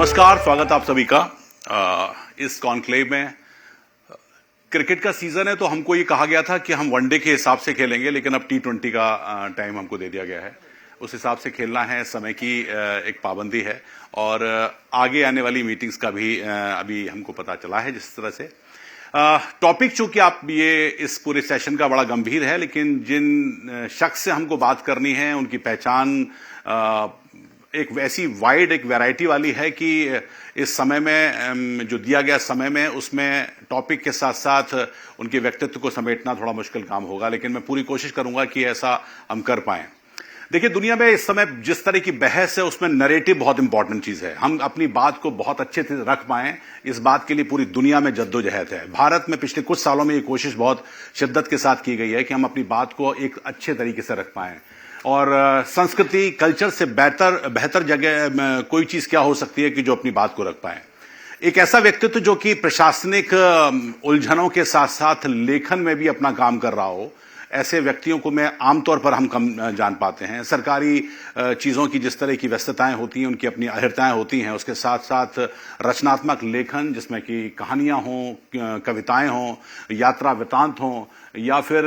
नमस्कार, स्वागत आप सभी का इस कॉन्क्लेव में। क्रिकेट का सीजन है तो हमको ये कहा गया था कि हम वनडे के हिसाब से खेलेंगे, लेकिन अब T20 का टाइम हमको दे दिया गया है। उस हिसाब से खेलना है, समय की एक पाबंदी है और आगे आने वाली मीटिंग्स का भी अभी हमको पता चला है। जिस तरह से टॉपिक चूंकि आप ये इस पूरे सेशन का बड़ा गंभीर है, लेकिन जिन शख्स से हमको बात करनी है उनकी पहचान एक वैसी वाइड एक वैरायटी वाली है कि इस समय में जो दिया गया समय में उसमें टॉपिक के साथ साथ उनके व्यक्तित्व को समेटना थोड़ा मुश्किल काम होगा, लेकिन मैं पूरी कोशिश करूंगा कि ऐसा हम कर पाएं। देखिए, दुनिया में इस समय जिस तरह की बहस है उसमें नैरेटिव बहुत इंपॉर्टेंट चीज है। हम अपनी बात को बहुत अच्छे से रख पाएं, इस बात के लिए पूरी दुनिया में जद्दोजहद है। भारत में पिछले कुछ सालों में ये कोशिश बहुत शिद्दत के साथ की गई है कि हम अपनी बात को एक अच्छे तरीके से रख पाएं। और संस्कृति कल्चर से बेहतर जगह कोई चीज क्या हो सकती है कि जो अपनी बात को रख पाए। एक ऐसा व्यक्तित्व जो कि प्रशासनिक उलझनों के साथ साथ लेखन में भी अपना काम कर रहा हो, ऐसे व्यक्तियों को मैं आमतौर पर हम कम जान पाते हैं। सरकारी चीजों की जिस तरह की व्यस्तताएं होती हैं, उनकी अपनी अहर्ताएं होती हैं, उसके साथ साथ रचनात्मक लेखन जिसमें कि कहानियां हों, कविताएं हों, यात्रा वृतांत हों, या फिर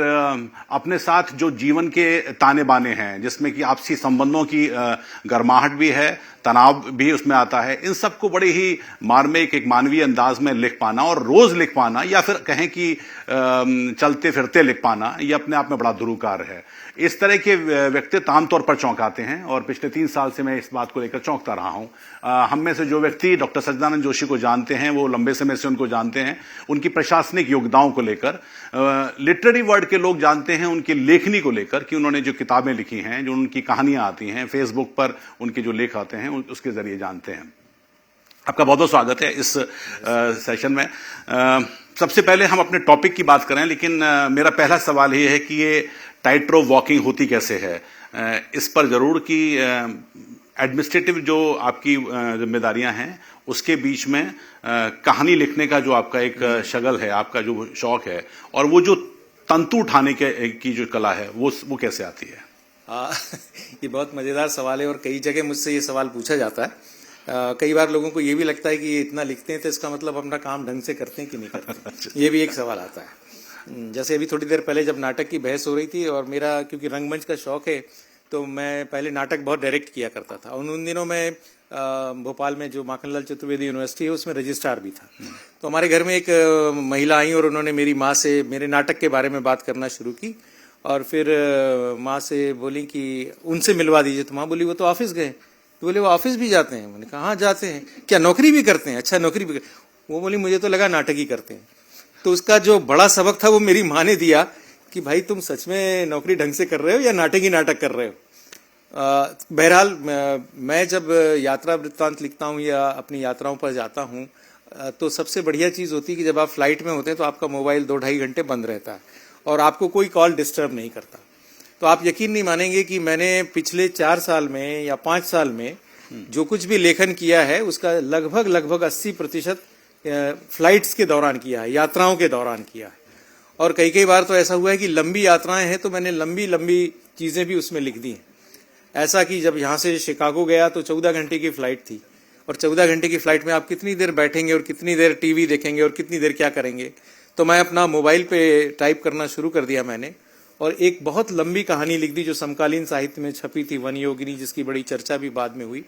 अपने साथ जो जीवन के ताने बाने हैं जिसमें कि आपसी संबंधों की गर्माहट भी है, तनाव भी उसमें आता है। इन सबको बड़े ही मार्मिक एक मानवीय अंदाज में लिख पाना और रोज लिख पाना, या फिर कहें कि चलते फिरते लिख पाना, ये अपने आप में बड़ा दुरूकार है। इस तरह के व्यक्तित्व आमतौर पर चौंकाते हैं और पिछले 3 साल से मैं इस बात को लेकर चौंकता रहा हूं। हम में से जो व्यक्ति डॉक्टर सच्चिदानंद जोशी को जानते हैं, वो लंबे समय से उनको जानते हैं, उनकी प्रशासनिक योगदानों को लेकर। लिटरेरी वर्ड के लोग जानते हैं उनकी लेखनी को लेकर कि उन्होंने जो किताबें लिखी हैं, जो उनकी कहानियां आती हैं, फेसबुक पर उनके जो लेख आते हैं, उसके जरिए जानते हैं। आपका बहुत बहुत स्वागत है इस सेशन में। सबसे पहले हम अपने टॉपिक की बात करें, लेकिन मेरा पहला सवाल ये है कि ये टाइट रोप वॉकिंग होती कैसे है। इस पर जरूर कि एडमिनिस्ट्रेटिव जो आपकी जिम्मेदारियां हैं उसके बीच में कहानी लिखने का जो आपका एक शगल है, आपका जो शौक है, और वो जो तंतु उठाने की जो कला है वो कैसे आती है। ये बहुत मजेदार सवाल है और कई जगह मुझसे ये सवाल पूछा जाता है। कई बार लोगों को ये भी लगता है कि ये इतना लिखते हैं तो इसका मतलब अपना काम ढंग से करते हैं कि नहीं करते। ये भी एक सवाल आता है। जैसे अभी थोड़ी देर पहले जब नाटक की बहस हो रही थी, और मेरा क्योंकि रंगमंच का शौक है तो मैं पहले नाटक बहुत डायरेक्ट किया करता था। उन दिनों में भोपाल में जो माखनलाल चतुर्वेदी यूनिवर्सिटी है उसमें रजिस्ट्रार भी था। तो हमारे घर में एक महिला आई और उन्होंने मेरी माँ से मेरे नाटक के बारे में बात करना शुरू की, और फिर माँ से बोली कि उनसे मिलवा दीजिए। तो माँ बोली वो तो ऑफिस गए। तो बोले वो ऑफिस भी जाते हैं। मैंने कहा हाँ जाते हैं। क्या नौकरी भी करते हैं? अच्छा नौकरी भी। वो बोली मुझे तो लगा नाटक ही करते हैं। तो उसका जो बड़ा सबक था वो मेरी माँ ने दिया कि भाई तुम सच में नौकरी ढंग से कर रहे हो या नाटक ही नाटक कर रहे हो। बहरहाल मैं जब यात्रा वृत्तांत लिखता हूँ या अपनी यात्राओं पर जाता हूँ तो सबसे बढ़िया चीज़ होती है कि जब आप फ्लाइट में होते हैं तो आपका मोबाइल 2-2.5 घंटे बंद रहता है और आपको कोई कॉल डिस्टर्ब नहीं करता। तो आप यकीन नहीं मानेंगे कि मैंने पिछले 4 साल में या 5 साल में जो कुछ भी लेखन किया है उसका लगभग 80% फ्लाइट्स के दौरान किया है, यात्राओं के दौरान किया है। और कई बार तो ऐसा हुआ है कि लंबी यात्राएं हैं तो मैंने लंबी चीजें भी उसमें लिख दी हैं। ऐसा कि जब यहाँ से शिकागो गया तो 14 घंटे की फ्लाइट थी, और 14 घंटे की फ्लाइट में आप कितनी देर बैठेंगे और कितनी देर टीवी देखेंगे और कितनी देर क्या करेंगे। तो मैं अपना मोबाइल पे टाइप करना शुरू कर दिया मैंने, और एक बहुत लंबी कहानी लिख दी जो समकालीन साहित्य में छपी थी, वन योगिनी, जिसकी बड़ी चर्चा भी बाद में हुई।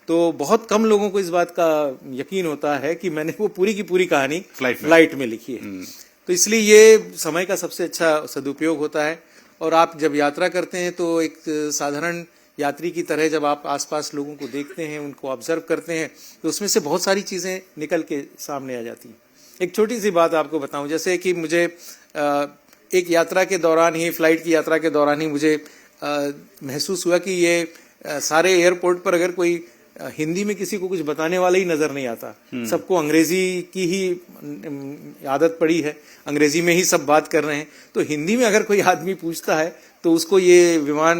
तो बहुत कम लोगों को इस बात का यकीन होता है कि मैंने वो पूरी की पूरी कहानी फ्लाइट में लिखी है। तो इसलिए ये समय का सबसे अच्छा सदुपयोग होता है। और आप जब यात्रा करते हैं तो एक साधारण यात्री की तरह जब आप आसपास लोगों को देखते हैं, उनको ऑब्जर्व करते हैं, तो उसमें से बहुत सारी चीजें निकल के सामने आ जाती हैं। एक छोटी सी बात आपको बताऊं, जैसे कि मुझे एक यात्रा के दौरान ही, फ्लाइट की यात्रा के दौरान ही मुझे महसूस हुआ कि ये सारे एयरपोर्ट पर अगर कोई हिंदी में किसी को कुछ बताने वाला ही नजर नहीं आता। सबको अंग्रेजी की ही आदत पड़ी है, अंग्रेजी में ही सब बात कर रहे हैं। तो हिंदी में अगर कोई आदमी पूछता है तो उसको ये विमान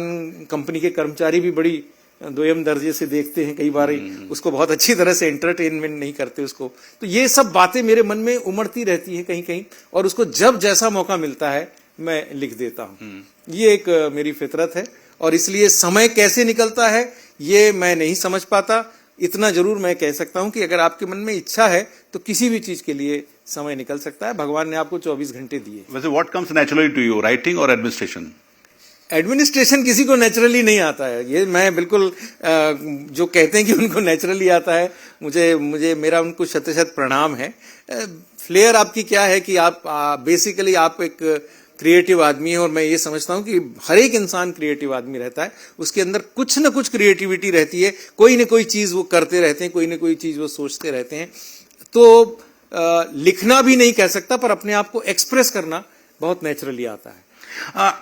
कंपनी के कर्मचारी भी बड़ी दोयम दर्जे से देखते हैं, कई बार उसको बहुत अच्छी तरह से एंटरटेनमेंट नहीं करते उसको। तो ये सब बातें मेरे मन में उमड़ती रहती है कहीं कहीं, और उसको जब जैसा मौका मिलता है मैं लिख देता हूँ। ये एक मेरी फितरत है, और इसलिए समय कैसे निकलता है ये मैं नहीं समझ पाता। इतना जरूर मैं कह सकता हूं कि अगर आपके मन में इच्छा है तो किसी भी चीज के लिए समय निकल सकता है। भगवान ने आपको 24 घंटे दिए। वैसे what comes naturally to you, writing और एडमिनिस्ट्रेशन? एडमिनिस्ट्रेशन किसी को नेचुरली नहीं आता है, ये मैं बिल्कुल जो कहते हैं कि उनको नेचुरली आता है, मुझे मेरा उनको शत शत प्रणाम है। फ्लेयर आपकी क्या है कि आप बेसिकली आप एक क्रिएटिव आदमी है, और मैं ये समझता हूं कि हर एक इंसान क्रिएटिव आदमी रहता है, उसके अंदर कुछ न कुछ क्रिएटिविटी रहती है, कोई न कोई चीज वो करते रहते हैं, कोई न कोई चीज वो सोचते रहते हैं। तो लिखना भी नहीं कह सकता, पर अपने आप को एक्सप्रेस करना बहुत नेचुरली आता है।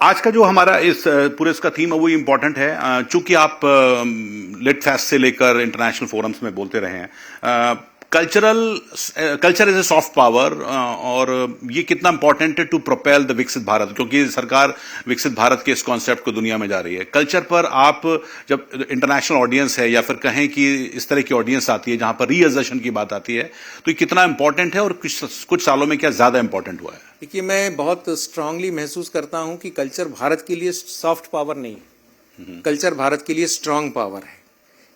आज का जो हमारा इस पूरे इसका थीम है वो इम्पोर्टेंट है, चूंकि आप लिट फेस्ट से लेकर इंटरनेशनल फोरम्स में बोलते रहे हैं। Culture is a soft power, और ये कितना इंपॉर्टेंट है टू प्रोपेल द विकसित भारत, क्योंकि सरकार विकसित भारत के इस कॉन्सेप्ट को दुनिया में जा रही है। कल्चर पर आप जब इंटरनेशनल ऑडियंस है, या फिर कहें कि इस तरह की ऑडियंस आती है जहां पर रीअसर्शन की बात आती है, तो ये कितना इंपॉर्टेंट है और कुछ सालों में क्या ज्यादा इंपॉर्टेंट हुआ है? देखिए, मैं बहुत स्ट्रांगली महसूस करता हूं कि कल्चर भारत के लिए सॉफ्ट पावर नहीं है, कल्चर भारत के लिए स्ट्रांग पावर है।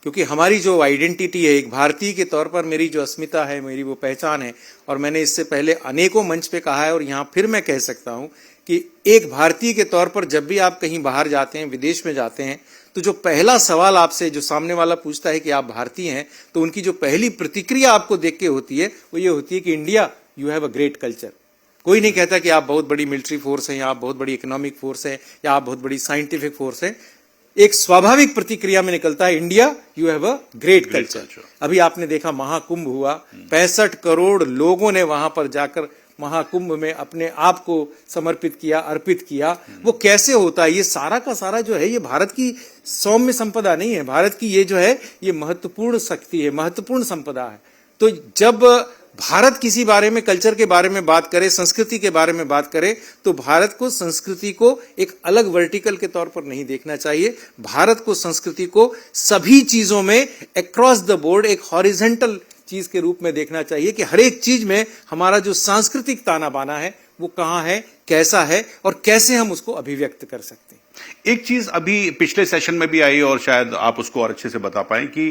क्योंकि हमारी जो आइडेंटिटी है, एक भारतीय के तौर पर मेरी जो अस्मिता है, मेरी वो पहचान है, और मैंने इससे पहले अनेकों मंच पे कहा है, और यहां फिर मैं कह सकता हूं कि एक भारतीय के तौर पर जब भी आप कहीं बाहर जाते हैं, विदेश में जाते हैं, तो जो पहला सवाल आपसे जो सामने वाला पूछता है कि आप भारतीय हैं, तो उनकी जो पहली प्रतिक्रिया आपको देख के होती है वो ये होती है कि India, you have a great culture. कोई नहीं कहता कि आप बहुत बड़ी मिलिट्री फोर्स हैं, या आप बहुत बड़ी इकोनॉमिक फोर्स हैं, या आप बहुत बड़ी साइंटिफिक फोर्स हैं। एक स्वाभाविक प्रतिक्रिया में निकलता है, India, you have a great culture. अभी आपने देखा महाकुंभ हुआ, 65 करोड़ लोगों ने वहां पर जाकर महाकुंभ में अपने आप को समर्पित किया, अर्पित किया। वो कैसे होता है? ये सारा का सारा जो है, ये भारत की सौम्य संपदा नहीं है, भारत की ये जो है, ये महत्वपूर्ण शक्ति है, महत्वपूर्ण संपदा है। तो जब भारत किसी बारे में, कल्चर के बारे में बात करे, संस्कृति के बारे में बात करे, तो भारत को, संस्कृति को एक अलग वर्टिकल के तौर पर नहीं देखना चाहिए। भारत को, संस्कृति को सभी चीजों में अक्रॉस द बोर्ड एक हॉरिजेंटल चीज के रूप में देखना चाहिए कि हर एक चीज में हमारा जो सांस्कृतिक ताना बाना है वो कहां है, कैसा है, और कैसे हम उसको अभिव्यक्त कर सकते हैं। एक चीज अभी पिछले सेशन में भी आई, और शायद आप उसको और अच्छे से बता पाएं, कि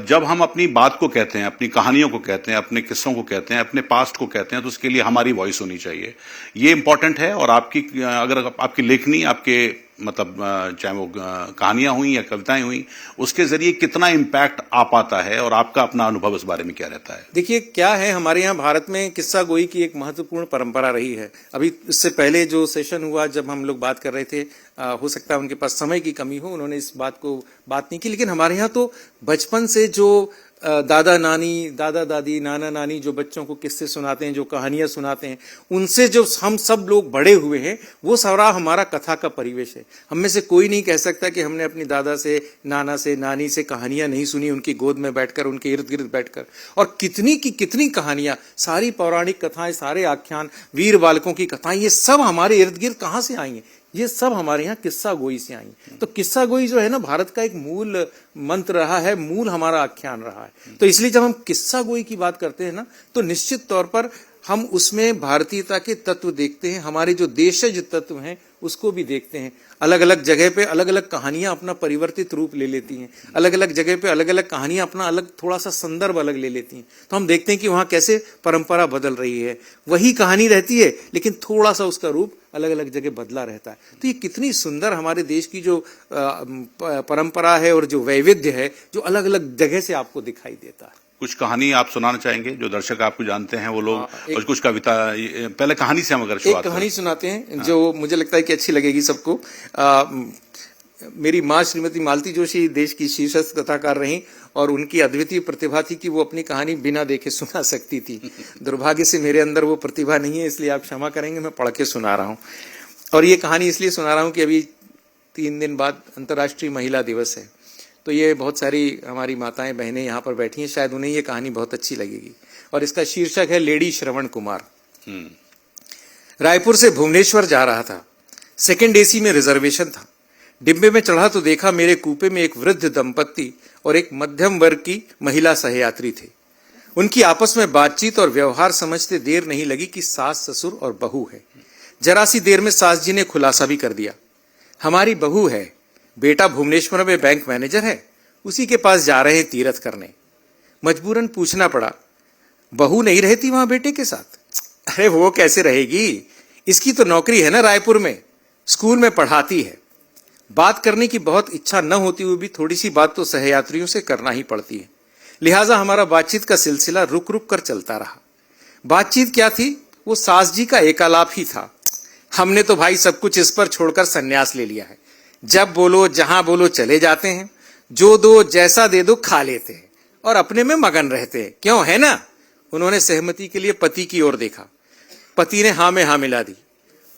जब हम अपनी बात को कहते हैं, अपनी कहानियों को कहते हैं, अपने किस्सों को कहते हैं, अपने पास्ट को कहते हैं, तो उसके लिए हमारी वॉइस होनी चाहिए। ये इंपॉर्टेंट है, और आपकी अगर आपकी लेखनी, आपके मतलब चाहे वो कहानियां हुई या कविताएं हुई, उसके जरिए कितना इम्पैक्ट आ पाता है, और आपका अपना अनुभव इस बारे में क्या रहता है? देखिए, क्या है, हमारे यहाँ भारत में किस्सा गोई की एक महत्वपूर्ण परंपरा रही है। अभी इससे पहले जो सेशन हुआ, जब हम लोग बात कर रहे थे, हो सकता है उनके पास समय की कमी हो, उन्होंने इस बात को बात नहीं की, लेकिन हमारे यहाँ तो बचपन से जो दादा नानी, दादा दादी, नाना नानी जो बच्चों को किस्से सुनाते हैं, जो कहानियां सुनाते हैं, उनसे जो हम सब लोग बड़े हुए हैं, वो सारा हमारा कथा का परिवेश है। हम में से कोई नहीं कह सकता कि हमने अपनी दादा से, नाना से, नानी से कहानियां नहीं सुनी, उनकी गोद में बैठकर, उनके इर्द गिर्द बैठकर। और कितनी की कितनी कहानियां, सारी पौराणिक कथाएं, सारे आख्यान, वीर बालकों की कथाएं, ये सब हमारे इर्द गिर्द कहां से आई हैं? ये सब हमारे यहाँ किस्सा गोई से आई। तो किस्सा गोई जो है ना, भारत का एक मूल मंत्र रहा है, मूल हमारा आख्यान रहा है। तो इसलिए जब हम किस्सा गोई की बात करते हैं ना, तो निश्चित तौर पर हम उसमें भारतीयता के तत्व देखते हैं, हमारे जो देशज तत्व हैं उसको भी देखते हैं। अलग अलग जगह पे अलग अलग कहानियां अपना परिवर्तित रूप ले लेती हैं, अलग अलग जगह पे अलग अलग कहानियां अपना अलग थोड़ा सा संदर्भ अलग ले लेती हैं। तो हम देखते हैं कि वहां कैसे परंपरा बदल रही है, वही कहानी रहती है लेकिन थोड़ा सा उसका रूप अलग अलग जगह बदला रहता है। तो ये कितनी सुंदर हमारे देश की जो परंपरा है और जो वैविध्य है, जो अलग अलग जगह से आपको दिखाई देता है। कुछ कहानी आप सुनाना चाहेंगे? जो दर्शक आपको जानते हैं वो लोग, और कुछ कविता, पहले कहानी से हम अगर शुरुआत एक कहानी सुनाते हैं जो मुझे लगता है कि अच्छी लगेगी सबको। मेरी माँ श्रीमती मालती जोशी देश की शीर्षस्थ कथाकार रहीं, और उनकी अद्वितीय प्रतिभा थी कि वो अपनी कहानी बिना देखे सुना सकती थी। दुर्भाग्य से मेरे अंदर वो प्रतिभा नहीं है, इसलिए आप क्षमा करेंगे, मैं पढ़ के सुना रहा हूँ। और ये कहानी इसलिए सुना रहा हूँ कि अभी 3 दिन बाद अंतर्राष्ट्रीय महिला दिवस है, तो ये बहुत सारी हमारी माताएं बहनें यहाँ पर बैठी हैं, शायद उन्हें ये कहानी बहुत अच्छी लगेगी। और इसका शीर्षक है लेडी श्रवण कुमार। रायपुर से भुवनेश्वर जा रहा था, सेकंड एसी में रिजर्वेशन था। डिब्बे में चढ़ा तो देखा मेरे कूपे में एक वृद्ध दंपत्ति और एक मध्यम वर्ग की महिला सहयात्री थे। उनकी आपस में बातचीत और व्यवहार समझते देर नहीं लगी कि सास, ससुर और बहू है। जरा सी देर में सास जी ने खुलासा भी कर दिया, हमारी बहू है, बेटा भुवनेश्वर में बैंक मैनेजर है, उसी के पास जा रहे हैं तीर्थ करने। मजबूरन पूछना पड़ा, बहू नहीं रहती वहां बेटे के साथ? अरे वो कैसे रहेगी, इसकी तो नौकरी है ना रायपुर में, स्कूल में पढ़ाती है। बात करने की बहुत इच्छा न होती हुई भी थोड़ी सी बात तो सहयात्रियों से करना ही पड़ती है। लिहाजा हमारा बातचीत का सिलसिला रुक रुक कर चलता रहा। बातचीत क्या थी, वो सास जी का एकालाप ही था। हमने तो भाई सब कुछ इस पर छोड़कर संन्यास ले लिया है। जब बोलो जहां बोलो चले जाते हैं, जो दो जैसा दे दो खा लेते हैं और अपने में मगन रहते हैं। क्यों, है ना? उन्होंने सहमति के लिए पति की ओर देखा। पति ने हाँ में हाँ मिला दी।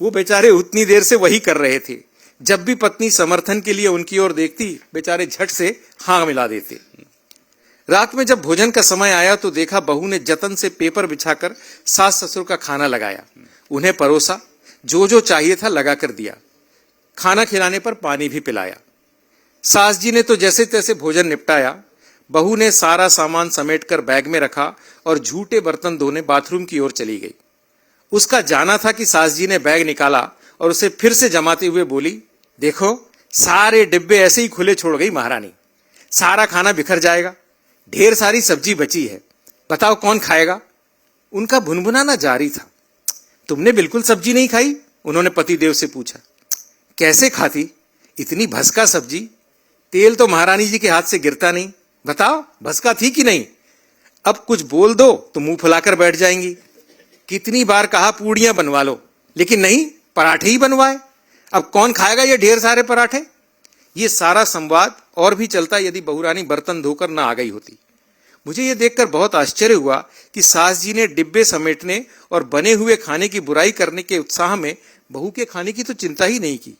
वो बेचारे उतनी देर से वही कर रहे थे। जब भी पत्नी समर्थन के लिए उनकी ओर देखती, बेचारे झट से हाँ मिला देते। रात में जब भोजन का समय आया तो देखा बहू ने जतन से पेपर बिछाकर सास ससुर का खाना लगाया, उन्हें परोसा, जो जो चाहिए था लगा कर दिया। खाना खिलाने पर पानी भी पिलाया। सास जी ने तो जैसे तैसे भोजन निपटाया। बहू ने सारा सामान समेटकर बैग में रखा और झूठे बर्तन धोने बाथरूम की ओर चली गई। उसका जाना था कि सास जी ने बैग निकाला और उसे फिर से जमाते हुए बोली, देखो सारे डिब्बे ऐसे ही खुले छोड़ गई महारानी, सारा खाना बिखर जाएगा, ढेर सारी सब्जी बची है, बताओ कौन खाएगा? उनका भुनभुनाना जारी था। तुमने बिल्कुल सब्जी नहीं खाई? उन्होंने पतिदेव से पूछा। कैसे खाती, इतनी भस्का सब्जी, तेल तो महारानी जी के हाथ से गिरता नहीं, बताओ भस्का थी कि नहीं? अब कुछ बोल दो तो मुंह फुलाकर बैठ जाएंगी। कितनी बार कहा पूड़ियां बनवा लो, लेकिन नहीं, पराठे ही बनवाए। अब कौन खाएगा ये ढेर सारे पराठे? ये सारा संवाद और भी चलता यदि बहुरानी बर्तन धोकर न आ गई होती। मुझे ये देखकर बहुत आश्चर्य हुआ कि सास जी ने डिब्बे समेटने और बने हुए खाने की बुराई करने के उत्साह में बहू के खाने की तो चिंता ही नहीं की।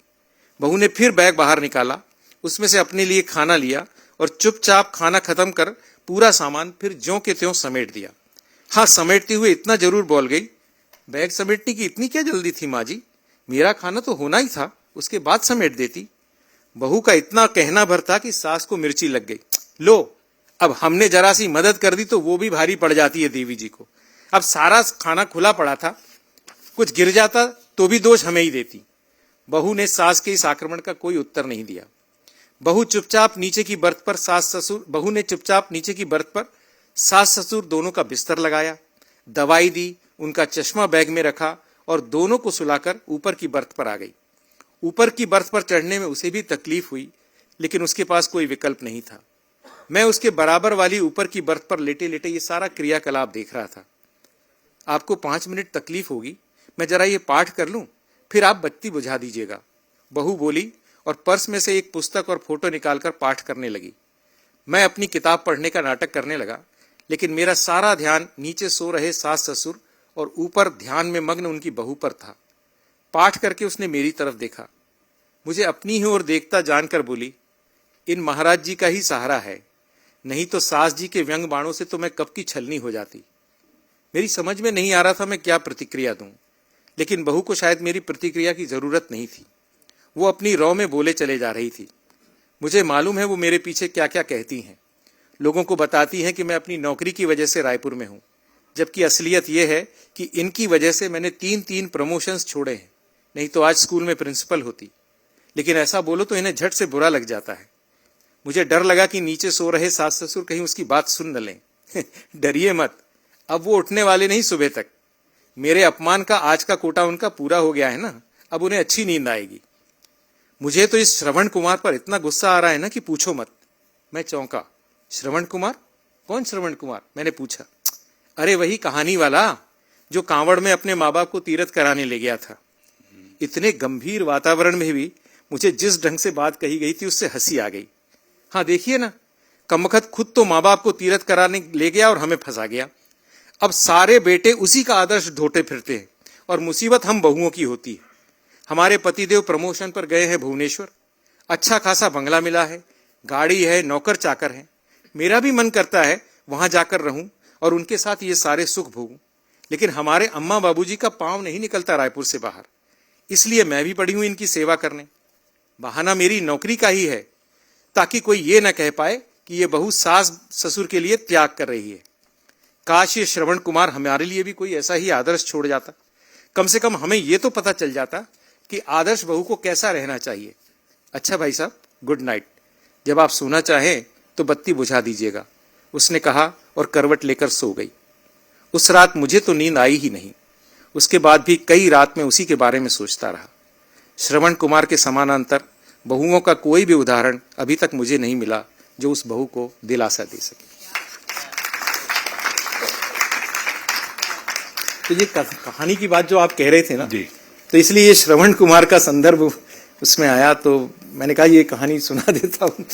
बहू ने फिर बैग बाहर निकाला, उसमें से अपने लिए खाना लिया और चुपचाप खाना खत्म कर पूरा सामान फिर ज्यों के त्यों समेट दिया। हाँ, समेटते हुए इतना जरूर बोल गई, बैग समेटने की इतनी क्या जल्दी थी माँ जी, मेरा खाना तो होना ही था, उसके बाद समेट देती। बहू का इतना कहना भर था कि सास को मिर्ची लग गई। लो, अब हमने जरा सी मदद कर दी तो वो भी भारी पड़ जाती है देवी जी को। अब सारा खाना खुला पड़ा था, कुछ गिर जाता तो भी दोष हमें ही देती। बहू ने सास के इस आक्रमण का कोई उत्तर नहीं दिया। बहू ने चुपचाप नीचे की बर्थ पर सास ससुर दोनों का बिस्तर लगाया, दवाई दी, उनका चश्मा बैग में रखा और दोनों को सुलाकर ऊपर की बर्थ पर आ गई। ऊपर की बर्थ पर चढ़ने में उसे भी तकलीफ हुई, लेकिन उसके पास कोई विकल्प नहीं था। मैं उसके बराबर वाली ऊपर की बर्थ पर लेटे लेटे ये सारा क्रियाकलाप देख रहा था। आपको 5 मिनट तकलीफ होगी, मैं जरा ये पाठ कर लूं, फिर आप बत्ती बुझा दीजिएगा, बहू बोली और पर्स में से एक पुस्तक और फोटो निकालकर पाठ करने लगी। मैं अपनी किताब पढ़ने का नाटक करने लगा, लेकिन मेरा सारा ध्यान नीचे सो रहे सास ससुर और ऊपर ध्यान में मग्न उनकी बहू पर था। पाठ करके उसने मेरी तरफ देखा, मुझे अपनी ही ओर देखता जानकर बोली, इन महाराज जी का ही सहारा है, नहीं तो सास जी के व्यंग बाणों से तो मैं कब की छलनी हो जाती। मेरी समझ में नहीं आ रहा था मैं क्या प्रतिक्रिया दूं, लेकिन बहू को शायद मेरी प्रतिक्रिया की जरूरत नहीं थी। वो अपनी रौ में बोले चले जा रही थी। मुझे मालूम है वो मेरे पीछे क्या क्या कहती हैं। लोगों को बताती हैं कि मैं अपनी नौकरी की वजह से रायपुर में हूं, जबकि असलियत यह है कि इनकी वजह से मैंने 3 प्रमोशंस छोड़े हैं, नहीं तो आज स्कूल में प्रिंसिपल होती। लेकिन ऐसा बोलो तो इन्हें झट से बुरा लग जाता है। मुझे डर लगा कि नीचे सो रहे सास ससुर कहीं उसकी बात सुन न लें। डरिए मत, अब वो उठने वाले नहीं सुबह तक। मेरे अपमान का आज का कोटा उनका पूरा हो गया है ना, अब उन्हें अच्छी नींद आएगी। मुझे तो इस श्रवण कुमार पर इतना गुस्सा आ रहा है ना कि पूछो मत। मैं चौंका। श्रवण कुमार? कौन श्रवण कुमार? मैंने पूछा। अरे वही कहानी वाला जो कांवड़ में अपने माँ बाप को तीरथ कराने ले गया था। इतने गंभीर वातावरण में भी मुझे जिस ढंग से बात कही गई थी उससे हंसी आ गई। हाँ देखिए ना, कमबख्त खुद तो माँ बाप को तीरथ कराने ले गया और हमें फंसा गया। अब सारे बेटे उसी का आदर्श ढोते फिरते हैं और मुसीबत हम बहुओं की होती है। हमारे पतिदेव प्रमोशन पर गए हैं भुवनेश्वर, अच्छा खासा बंगला मिला है, गाड़ी है, नौकर चाकर है। मेरा भी मन करता है वहां जाकर रहूं और उनके साथ ये सारे सुख भोगूं, लेकिन हमारे अम्मा बाबूजी का पांव नहीं निकलता रायपुर से बाहर, इसलिए मैं भी पड़ी हूं इनकी सेवा करने। बहाना मेरी नौकरी का ही है, ताकि कोई ये न कह पाए कि ये बहू सास ससुर के लिए त्याग कर रही है। काश ये श्रवण कुमार हमारे लिए भी कोई ऐसा ही आदर्श छोड़ जाता, कम से कम हमें ये तो पता चल जाता कि आदर्श बहू को कैसा रहना चाहिए। अच्छा भाई साहब, गुड नाइट। जब आप सोना चाहें तो बत्ती बुझा दीजिएगा, उसने कहा और करवट लेकर सो गई। उस रात मुझे तो नींद आई ही नहीं। उसके बाद भी कई रात में उसी के बारे में सोचता रहा। श्रवण कुमार के समानांतर बहुओं का कोई भी उदाहरण अभी तक मुझे नहीं मिला जो उस बहू को दिलासा दे सके। तो ये कहानी की बात जो आप कह रहे थे ना, तो इसलिए ये श्रवण कुमार का संदर्भ उसमें आया, तो मैंने कहा ये कहानी सुना देता हूँ।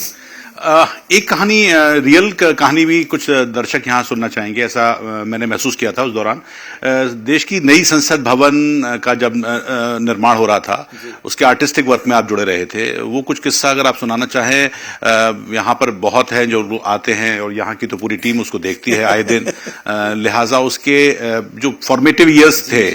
एक कहानी रियल कहानी भी कुछ दर्शक यहाँ सुनना चाहेंगे, ऐसा मैंने महसूस किया था उस दौरान। देश की नई संसद भवन का जब निर्माण हो रहा था, उसके आर्टिस्टिक वर्क में आप जुड़े रहे थे। वो कुछ किस्सा अगर आप सुनाना चाहें। यहाँ पर बहुत है जो लोग आते हैं और यहाँ की तो पूरी टीम उसको देखती है आए दिन, लिहाजा उसके जो फॉर्मेटिव ईयर्स थे,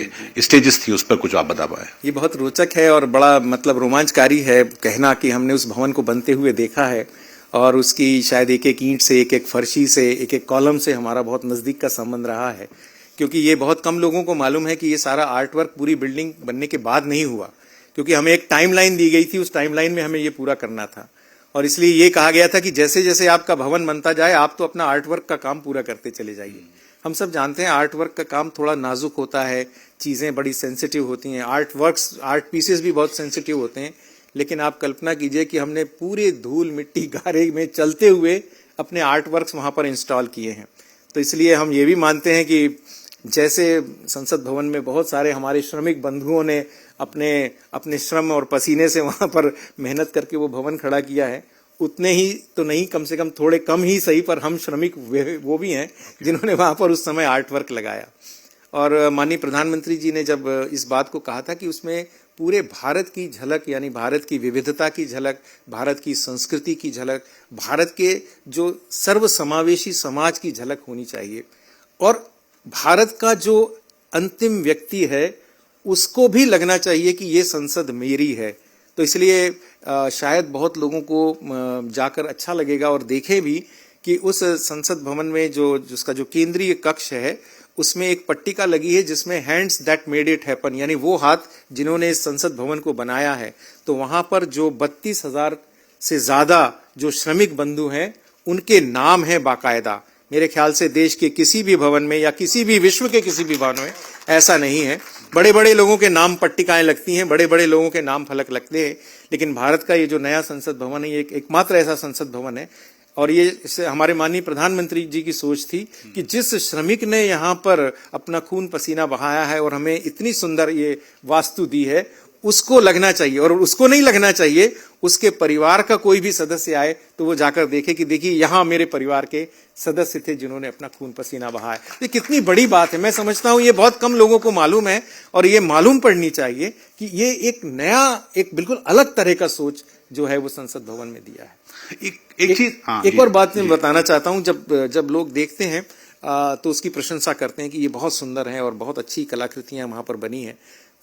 स्टेजेस थी, उस पर कुछ आप बता पाए। ये बहुत रोचक है और बड़ा मतलब रोमांचकारी है कहना कि हमने उस भवन को बनते हुए देखा है और उसकी शायद एक एक ईंट से, एक एक फर्शी से, एक एक कॉलम से हमारा बहुत नज़दीक का संबंध रहा है। क्योंकि ये बहुत कम लोगों को मालूम है कि ये सारा आर्ट वर्क पूरी बिल्डिंग बनने के बाद नहीं हुआ, क्योंकि हमें एक टाइमलाइन दी गई थी, उस टाइमलाइन में हमें ये पूरा करना था। और इसलिए ये कहा गया था कि जैसे जैसे आपका भवन बनता जाए आप तो अपना आर्ट वर्क का काम पूरा करते चले जाइए। हम सब जानते हैं आर्ट वर्क का काम थोड़ा नाजुक होता है, चीज़ें बड़ी सेंसिटिव होती हैं, आर्ट पीसेस भी बहुत सेंसिटिव होते हैं। लेकिन आप कल्पना कीजिए कि हमने पूरे धूल मिट्टी गारे में चलते हुए अपने आर्ट वर्क्स वहाँ पर इंस्टॉल किए हैं। तो इसलिए हम ये भी मानते हैं कि जैसे संसद भवन में बहुत सारे हमारे श्रमिक बंधुओं ने अपने श्रम और पसीने से वहाँ पर मेहनत करके वो भवन खड़ा किया है, उतने ही तो नहीं, कम से कम थोड़े कम ही सही, पर हम श्रमिक वो भी हैं जिन्होंने वहाँ पर उस समय आर्ट वर्क लगाया। और माननीय प्रधानमंत्री जी ने जब इस बात को कहा था कि उसमें पूरे भारत की झलक, यानी भारत की विविधता की झलक, भारत की संस्कृति की झलक, भारत के जो सर्वसमावेशी समाज की झलक होनी चाहिए, और भारत का जो अंतिम व्यक्ति है उसको भी लगना चाहिए कि ये संसद मेरी है। तो इसलिए शायद बहुत लोगों को जाकर अच्छा लगेगा और देखें भी कि उस संसद भवन में जो जिसका जो केंद्रीय कक्ष है उसमें एक पट्टिका लगी है जिसमें hands that made it happen, यानी वो हाथ जिन्होंने इस संसद भवन को बनाया है। तो वहां पर जो 32,000 से ज्यादा जो श्रमिक बंधु हैं उनके नाम है बाकायदा। मेरे ख्याल से देश के किसी भी भवन में या किसी भी विश्व के किसी भी भवन में ऐसा नहीं है। बड़े बड़े लोगों के नाम पट्टिकाएं लगती हैं, बड़े बड़े लोगों के नाम फलक लगते हैं, लेकिन भारत का ये जो नया संसद भवन है ये एकमात्र ऐसा संसद भवन है। और ये इससे हमारे माननीय प्रधानमंत्री जी की सोच थी कि जिस श्रमिक ने यहाँ पर अपना खून पसीना बहाया है और हमें इतनी सुंदर ये वास्तु दी है, उसको लगना चाहिए। और उसको नहीं लगना चाहिए, उसके परिवार का कोई भी सदस्य आए तो वो जाकर देखे कि देखिए यहाँ मेरे परिवार के सदस्य थे जिन्होंने अपना खून पसीना बहाया। ये कितनी बड़ी बात है। मैं समझता हूँ ये बहुत कम लोगों को मालूम है और ये मालूम पड़नी चाहिए कि ये एक नया, एक बिल्कुल अलग तरह का सोच जो है वो संसद भवन में दिया है। एक और बात मैं बताना चाहता हूँ, जब लोग देखते हैं तो उसकी प्रशंसा करते हैं कि ये बहुत सुंदर है और बहुत अच्छी कलाकृतियां वहां पर बनी है।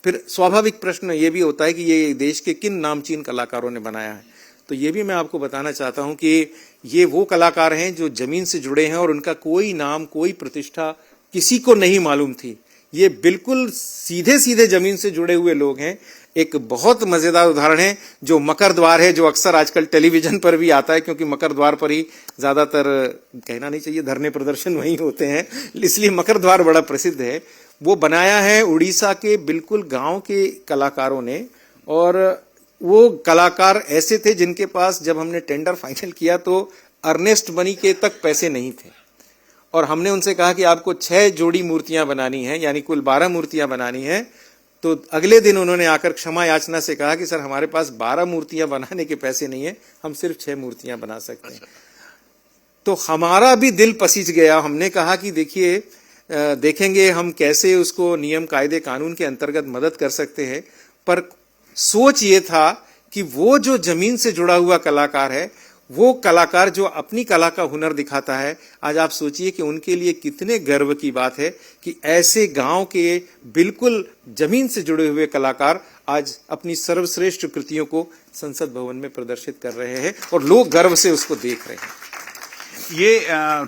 फिर स्वाभाविक प्रश्न ये भी होता है कि ये देश के किन नामचीन कलाकारों ने बनाया है। तो ये भी मैं आपको बताना चाहता हूँ कि ये वो कलाकार हैं जो जमीन से जुड़े हैं और उनका कोई नाम, कोई प्रतिष्ठा किसी को नहीं मालूम थी। ये बिल्कुल सीधे सीधे जमीन से जुड़े हुए लोग हैं। एक बहुत मजेदार उदाहरण है जो मकर द्वार है, जो अक्सर आजकल टेलीविजन पर भी आता है, क्योंकि मकर द्वार पर ही ज्यादातर, कहना नहीं चाहिए, धरने प्रदर्शन वहीं होते हैं, इसलिए मकर द्वार बड़ा प्रसिद्ध है। वो बनाया है उड़ीसा के बिल्कुल गांव के कलाकारों ने, और वो कलाकार ऐसे थे जिनके पास जब हमने टेंडर फाइनल किया तो अर्नेस्ट बनी के तक पैसे नहीं थे, और हमने उनसे कहा कि आपको 6 जोड़ी मूर्तियां बनानी है, यानी कुल 12 मूर्तियां बनानी है। तो अगले दिन उन्होंने आकर क्षमा याचना से कहा कि सर हमारे पास 12 मूर्तियां बनाने के पैसे नहीं है, हम सिर्फ 6 मूर्तियां बना सकते हैं। तो हमारा भी दिल पसीज गया। हमने कहा कि देखिए, देखेंगे हम कैसे उसको नियम कायदे कानून के अंतर्गत मदद कर सकते हैं, पर सोच ये था कि वो जो जमीन से जुड़ा हुआ कलाकार है, वो कलाकार जो अपनी कला का हुनर दिखाता है, आज आप सोचिए कि उनके लिए कितने गर्व की बात है कि ऐसे गांव के बिल्कुल जमीन से जुड़े हुए कलाकार आज अपनी सर्वश्रेष्ठ कृतियों को संसद भवन में प्रदर्शित कर रहे हैं और लोग गर्व से उसको देख रहे हैं। ये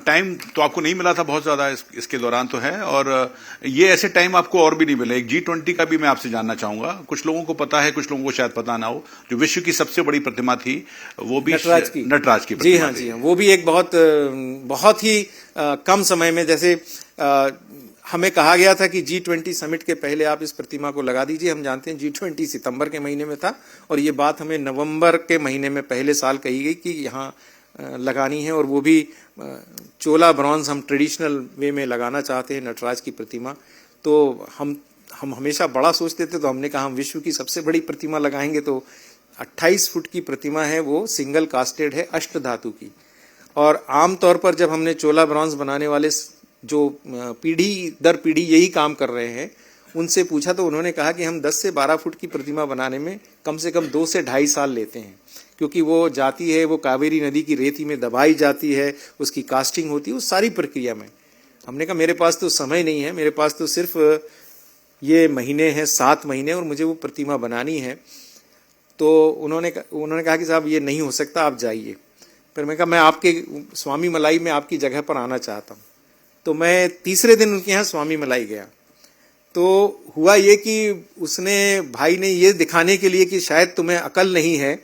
टाइम तो आपको नहीं मिला था बहुत ज्यादा, इसके दौरान तो है, और ये ऐसे टाइम आपको और भी नहीं मिले। एक G20 का भी मैं आपसे जानना चाहूंगा। कुछ लोगों को पता है, कुछ लोगों को शायद पता ना हो, जो विश्व की सबसे बड़ी प्रतिमा थी वो भी नटराज की जी हाँ, जी हाँ, वो भी एक बहुत ही कम समय में, जैसे हमें कहा गया था कि G20 समिट के पहले आप इस प्रतिमा को लगा दीजिए। हम जानते हैं G20 सितंबर के महीने में था और ये बात हमें नवंबर के महीने में पहले साल कही गई कि यहाँ लगानी है, और वो भी चोला ब्रॉन्ज हम ट्रेडिशनल वे में लगाना चाहते हैं नटराज की प्रतिमा। तो हम हमेशा बड़ा सोचते थे, तो हमने कहा हम विश्व की सबसे बड़ी प्रतिमा लगाएंगे। तो 28 फुट की प्रतिमा है, वो सिंगल कास्टेड है, अष्ट धातु की। और आमतौर पर जब हमने चोला ब्रॉन्ज बनाने वाले जो पीढ़ी दर पीढ़ी यही काम कर रहे हैं उनसे पूछा, तो उन्होंने कहा कि हम 10 से 12 फुट की प्रतिमा बनाने में कम से कम 2 से ढाई साल लेते हैं, क्योंकि वो जाती है, वो कावेरी नदी की रेती में दबाई जाती है, उसकी कास्टिंग होती है, उस सारी प्रक्रिया में। हमने कहा मेरे पास तो समय नहीं है, मेरे पास तो सिर्फ ये महीने हैं, 7 महीने, और मुझे वो प्रतिमा बनानी है। तो उन्होंने कहा कि साहब ये नहीं हो सकता, आप जाइए। फिर मैं कहा मैं आपके स्वामी मलाई में आपकी जगह पर आना चाहता हूँ। तो मैं तीसरे दिन उनके यहाँ स्वामी मलाई गया। तो हुआ ये कि उसने, भाई ने ये दिखाने के लिए कि शायद तुम्हें अकल नहीं है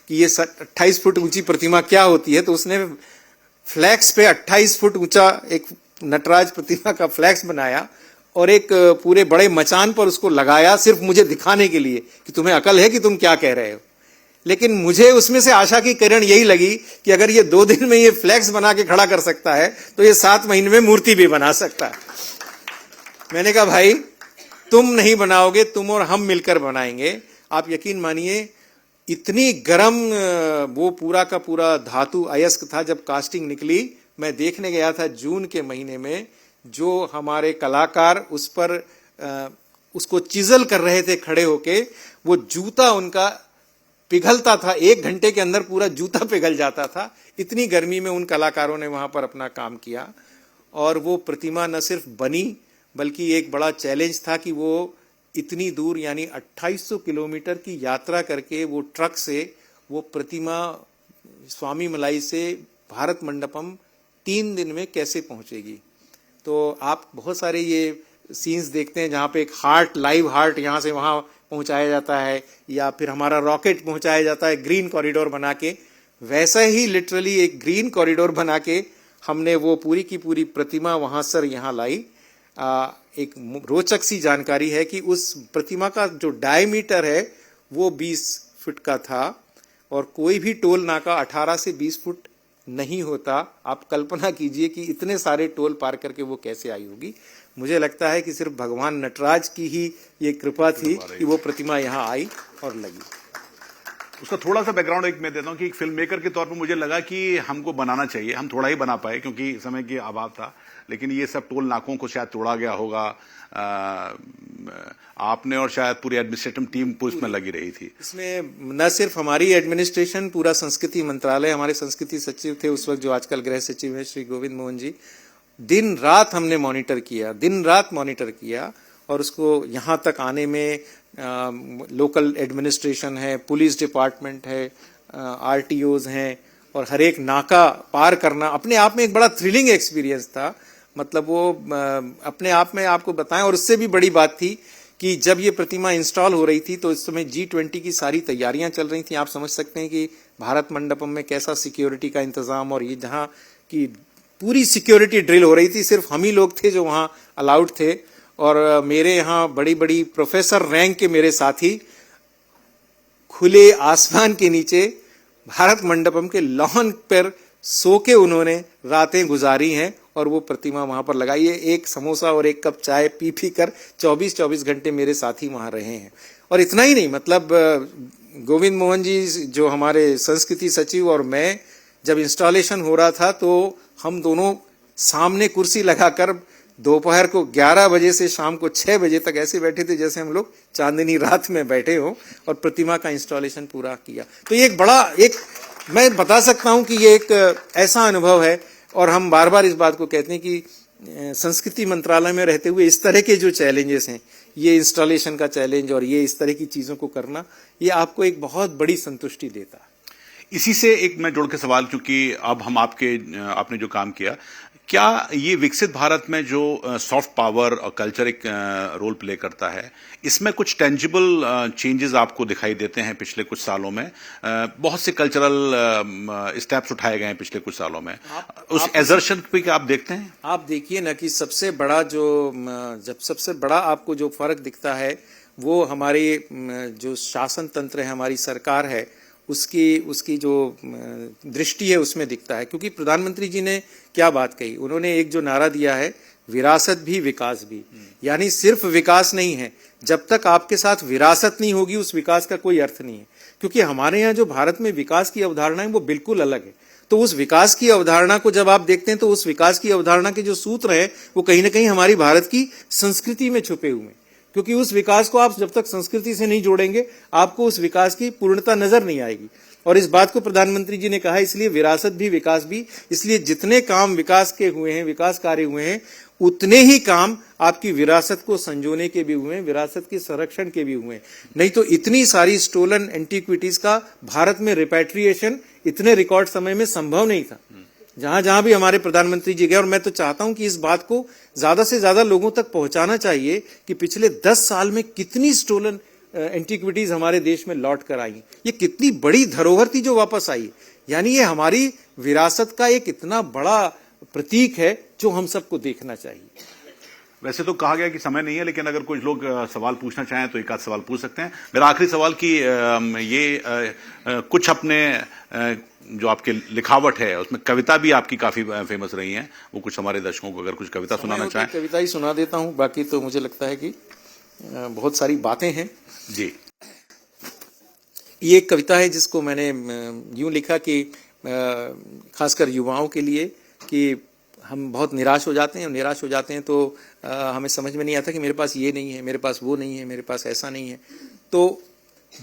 कि ये 28 फुट ऊंची प्रतिमा क्या होती है, तो उसने फ्लैक्स पे 28 फुट ऊंचा एक नटराज प्रतिमा का फ्लैक्स बनाया और एक पूरे बड़े मचान पर उसको लगाया, सिर्फ मुझे दिखाने के लिए कि तुम्हें अकल है कि तुम क्या कह रहे हो। लेकिन मुझे उसमें से आशा की किरण यही लगी कि अगर ये 2 दिन में ये फ्लैक्स बना के खड़ा कर सकता है तो ये 7 महीने में मूर्ति भी बना सकता है। मैंने कहा भाई तुम नहीं बनाओगे, तुम और हम मिलकर बनाएंगे। आप यकीन मानिए इतनी गर्म वो पूरा का पूरा धातु अयस्क था। जब कास्टिंग निकली, मैं देखने गया था जून के महीने में, जो हमारे कलाकार उस पर उसको चिजल कर रहे थे खड़े होके, वो जूता उनका पिघलता था, 1 घंटे के अंदर पूरा जूता पिघल जाता था। इतनी गर्मी में उन कलाकारों ने वहां पर अपना काम किया और वो प्रतिमा न सिर्फ बनी बल्कि एक बड़ा चैलेंज था कि वो इतनी दूर यानी 2800 किलोमीटर की यात्रा करके वो ट्रक से वो प्रतिमा स्वामी मलाई से भारत मंडपम 3 दिन में कैसे पहुंचेगी। तो आप बहुत सारे ये सीन्स देखते हैं जहाँ पे एक हार्ट, लाइव हार्ट यहाँ से वहाँ पहुंचाया जाता है, या फिर हमारा रॉकेट पहुंचाया जाता है ग्रीन कॉरिडोर बना के। वैसा ही लिटरली एक ग्रीन कॉरिडोर बना के हमने वो पूरी की पूरी प्रतिमा वहां सर यहाँ लाई। एक रोचक सी जानकारी है कि उस प्रतिमा का जो डायमीटर है वो 20 फुट का था और कोई भी टोल नाका 18 से 20 फुट नहीं होता। आप कल्पना कीजिए कि इतने सारे टोल पार करके वो कैसे आई होगी। मुझे लगता है कि सिर्फ भगवान नटराज की ही ये कृपा थी कि वो प्रतिमा यहाँ आई और लगी। उसका थोड़ा सा बैकग्राउंड एक मैं देता हूँ कि एक फिल्म मेकर के तौर पर मुझे लगा कि हमको बनाना चाहिए। हम थोड़ा ही बना पाए क्योंकि समय की अभाव था, लेकिन ये सब टोल नाकों को शायद तोड़ा गया होगा। आपने और शायद पूरी एडमिनिस्ट्रेटिव टीम उसमें लगी रही थी। इसमें न सिर्फ हमारी एडमिनिस्ट्रेशन, पूरा संस्कृति मंत्रालय, हमारे संस्कृति सचिव थे उस वक्त जो आजकल गृह सचिव हैं श्री गोविंद मोहन जी, दिन रात हमने मॉनिटर किया और उसको यहाँ तक आने में लोकल एडमिनिस्ट्रेशन है, पुलिस डिपार्टमेंट है, आरटीओज हैं, और हर एक नाका पार करना अपने आप में एक बड़ा थ्रिलिंग एक्सपीरियंस था। मतलब वो अपने आप में आपको बताएं। और उससे भी बड़ी बात थी कि जब ये प्रतिमा इंस्टॉल हो रही थी तो इस समय G20 की सारी तैयारियां चल रही थी। आप समझ सकते हैं कि भारत मंडपम में कैसा सिक्योरिटी का इंतजाम, और ये जहाँ की पूरी सिक्योरिटी ड्रिल हो रही थी, सिर्फ हम ही लोग थे जो वहाँ अलाउड थे। और मेरे यहाँ बड़ी बड़ी प्रोफेसर रैंक के मेरे साथी खुले आसमान के नीचे भारत मंडपम के लॉन पर सो के उन्होंने रातें गुजारी हैं और वो प्रतिमा वहां पर लगाई है। एक समोसा और एक कप चाय पी कर 24 घंटे मेरे साथी वहां रहे हैं। और इतना ही नहीं, मतलब गोविंद मोहन जी जो हमारे संस्कृति सचिव और मैं, जब इंस्टॉलेशन हो रहा था तो हम दोनों सामने कुर्सी लगाकर दोपहर को 11 बजे से शाम को 6 बजे तक ऐसे बैठे थे जैसे हम लोग चांदनी रात में बैठे हो, और प्रतिमा का इंस्टॉलेशन पूरा किया। तो ये एक बड़ा, मैं बता सकता हूं कि ये एक ऐसा अनुभव है। और हम बार बार इस बात को कहते हैं कि संस्कृति मंत्रालय में रहते हुए इस तरह के जो चैलेंजेस हैं, ये इंस्टॉलेशन का चैलेंज और ये इस तरह की चीजों को करना, ये आपको एक बहुत बड़ी संतुष्टि देता है। इसी से एक मैं जोड़ के सवाल, क्योंकि अब हम आपने जो काम किया, क्या ये विकसित भारत में जो सॉफ्ट पावर और कल्चर एक रोल प्ले करता है, इसमें कुछ टेंजिबल चेंजेस आपको दिखाई देते हैं पिछले कुछ सालों में? बहुत से कल्चरल स्टेप्स उठाए गए हैं पिछले कुछ सालों में, उस एजर्शन पे क्या आप देखते हैं? आप देखिए ना कि सबसे बड़ा जब सबसे बड़ा आपको जो फर्क दिखता है वो हमारी जो शासन तंत्र है, हमारी सरकार है, उसकी जो दृष्टि है उसमें दिखता है। क्योंकि प्रधानमंत्री जी ने क्या बात कही, उन्होंने एक जो नारा दिया है, विरासत भी विकास भी, यानी सिर्फ विकास नहीं है, जब तक आपके साथ विरासत नहीं होगी उस विकास का कोई अर्थ नहीं है। क्योंकि हमारे यहाँ जो भारत में विकास की अवधारणा है वो बिल्कुल अलग है। तो उस विकास की अवधारणा को जब आप देखते हैं तो उस विकास की अवधारणा के जो सूत्र हैं वो कहीं ना कहीं हमारी भारत की संस्कृति में छुपे हुए हैं। क्योंकि उस विकास को आप जब तक संस्कृति से नहीं जोड़ेंगे आपको उस विकास की पूर्णता नजर नहीं आएगी। और इस बात को प्रधानमंत्री जी ने कहा, इसलिए विरासत भी विकास भी, इसलिए जितने काम विकास के हुए हैं, विकास कार्य हुए हैं, उतने ही काम आपकी विरासत को संजोने के भी हुए हैं, विरासत के संरक्षण के भी हुए हैं। नहीं तो इतनी सारी स्टोलन एंटीक्विटीज का भारत में रिपैट्रिएशन इतने रिकॉर्ड समय में संभव नहीं था। जहां जहां भी हमारे प्रधानमंत्री जी गए, और मैं तो चाहता हूं कि इस बात को ज्यादा से ज्यादा लोगों तक पहुंचाना चाहिए कि पिछले 10 साल में कितनी स्टोलन एंटीक्विटीज हमारे देश में लौट कर आई, ये कितनी बड़ी धरोहर थी जो वापस आई। यानी ये हमारी विरासत का एक इतना बड़ा प्रतीक है जो हम सबको देखना चाहिए। वैसे तो कहा गया कि समय नहीं है, लेकिन अगर कुछ लोग सवाल पूछना चाहें तो एक आध सवाल पूछ सकते हैं। मेरा आखिरी सवाल कि कुछ अपने जो आपके लिखावट है उसमें कविता भी आपकी काफी फेमस रही है, वो कुछ हमारे दर्शकों को अगर कुछ कविता सुनाना चाहें। कविता ही सुना देता हूं, बाकी तो मुझे लगता है कि बहुत सारी बातें हैं जी। ये एक कविता है जिसको मैंने यूं लिखा कि खासकर युवाओं के लिए, कि हम बहुत निराश हो जाते हैं, और निराश हो जाते हैं तो हमें समझ में नहीं आता कि मेरे पास ये नहीं है, मेरे पास वो नहीं है, मेरे पास ऐसा नहीं है। तो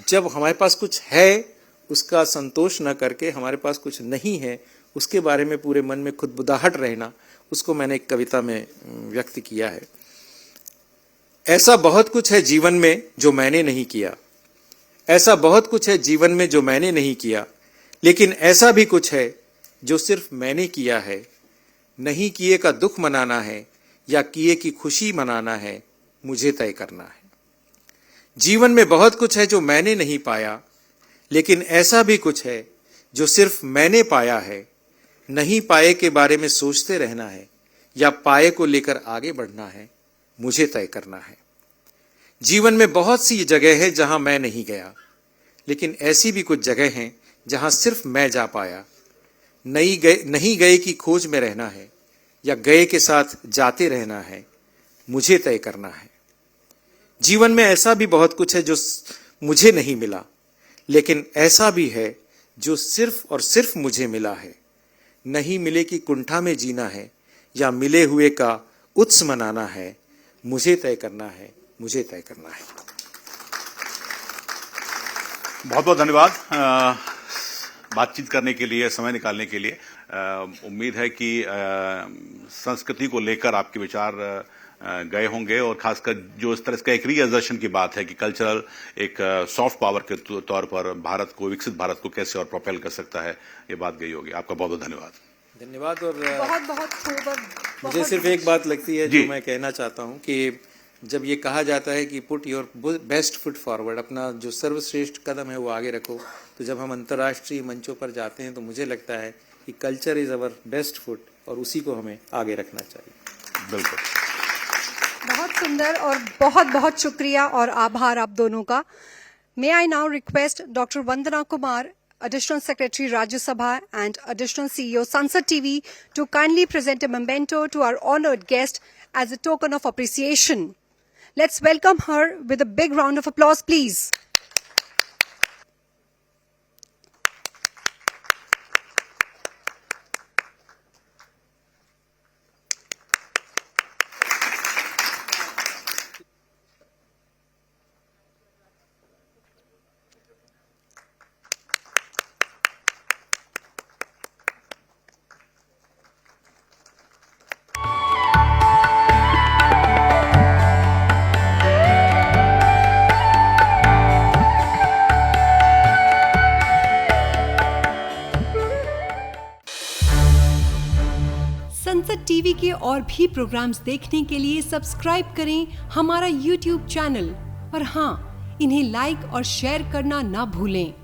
जब हमारे पास कुछ है उसका संतोष न करके हमारे पास कुछ नहीं है उसके बारे में पूरे मन में खुदबुदाहट रहना, उसको मैंने एक कविता में व्यक्त किया है। ऐसा बहुत कुछ है जीवन में जो मैंने नहीं किया, ऐसा बहुत कुछ है जीवन में जो मैंने नहीं किया, लेकिन ऐसा भी कुछ है जो सिर्फ मैंने किया है। नहीं किए का दुख मनाना है या किए की खुशी मनाना है, मुझे तय करना है। जीवन में बहुत कुछ है जो मैंने नहीं पाया, लेकिन ऐसा भी कुछ है जो सिर्फ मैंने पाया है। नहीं पाए के बारे में सोचते रहना है या पाए को लेकर आगे बढ़ना है, मुझे तय करना है। जीवन में बहुत सी जगह है जहां मैं नहीं गया, लेकिन ऐसी भी कुछ जगह हैं जहां सिर्फ मैं जा पाया। नहीं गए की खोज में रहना है या गए के साथ जाते रहना है, मुझे तय करना है। जीवन में ऐसा भी बहुत कुछ है जो मुझे नहीं मिला, लेकिन ऐसा भी है जो सिर्फ और सिर्फ मुझे मिला है। नहीं मिले की कुंठा में जीना है या मिले हुए का उत्स मनाना है, मुझे तय करना है, मुझे तय करना है। बहुत बहुत धन्यवाद बातचीत करने के लिए, समय निकालने के लिए। उम्मीद है कि संस्कृति को लेकर आपके विचार गए होंगे, और खासकर जो इस तरह का एक रीअसर्शन की बात है कि कल्चरल एक सॉफ्ट पावर के तौर पर भारत को, विकसित भारत को कैसे और प्रोपेल कर सकता है, ये बात गई होगी। आपका बहुत बहुत धन्यवाद। धन्यवाद। और बहुत बहुत खूब। मुझे सिर्फ एक बात लगती है जो मैं कहना चाहता हूँ कि जब ये कहा जाता है कि put your best foot forward, अपना जो सर्वश्रेष्ठ कदम है वो आगे रखो, तो जब हम अंतर्राष्ट्रीय मंचों पर जाते हैं तो मुझे लगता है कि culture is our best foot, और उसी को हमें आगे रखना चाहिए। बिल्कुल, बहुत सुंदर, और बहुत बहुत शुक्रिया और आभार आप दोनों का। May I now request doctor Vandana Kumar, Additional Secretary Rajya Sabha and Additional CEO Sansad TV, to kindly present a memento to our honored guest as a token of appreciation. Let's welcome her with a big round of applause, please. TV के और भी programmes देखने के लिए subscribe करें हमारा YouTube channel और हाँ, इन्हें लाइक और शेयर करना ना भूलें।